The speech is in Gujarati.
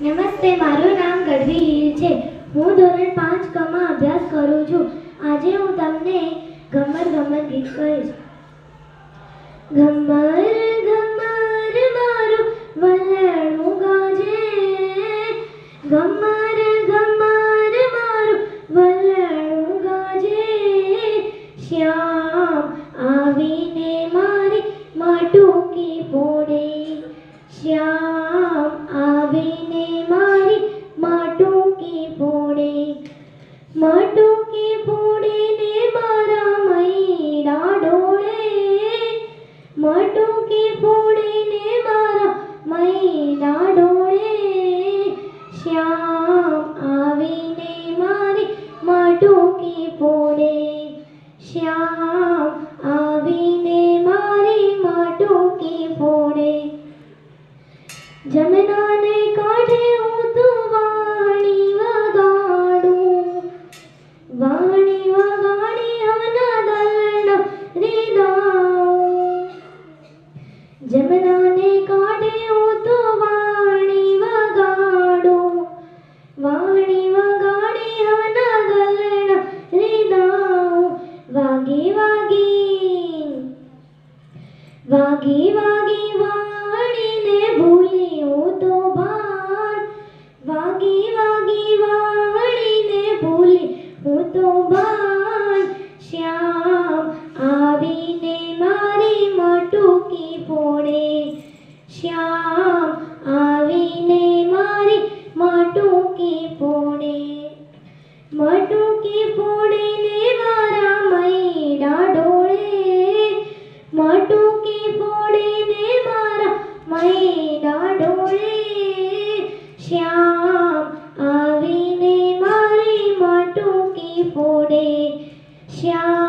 નમસ્તે, મારું નામ ગઢવી હિલ છે. હું ધોરણ 5 માં અભ્યાસ કરું છું. આજે હું તમને ઘમર ઘમર ગીત કહીશ. ઘમર ઘમર મારું વલણું ગાજે, ઘમર ઘમર મારું વલણું ગાજે, શ્યામ આવીને મારી માટુકી ફોડે, શ્યામ આવીને મારી માટુકી ફોડે, માટુકી ફોડીને મારા મૈડા ડોળે, માટુકી ફોડીને મારા મૈડા ડોળે, શ્યામ આવીને મારી માટુકી ફોડે, શ્યામ આવીને મારી માટુકી ફોડે. જમનાને કાંઠે હું તો વાણી વગાડું, વાણી વગાડી હવના દલના રીદાઉં. જમનાને કાંઠે હું તો વાણી વગાડું, વાણી વગાડી હવના દલના રીદાઉં. વાગી વાગી વાગી વાગી વાણીને ભૂલી હું તો ભાન, વાગી વાગી વાણીને ભૂલી હું તો ભાન, શ્યામ આવીને મારી માટુકી ફોડે, શ્યામ આવીને મારી માટુકી ફોડે, માટુકી ફોડીને મારા મૈડા ડોળે, માટુકી ફોડીને મારા મૈડા ડોળે, શ્યામ આવીને મારી માટુકી ફોડે, શ્યામ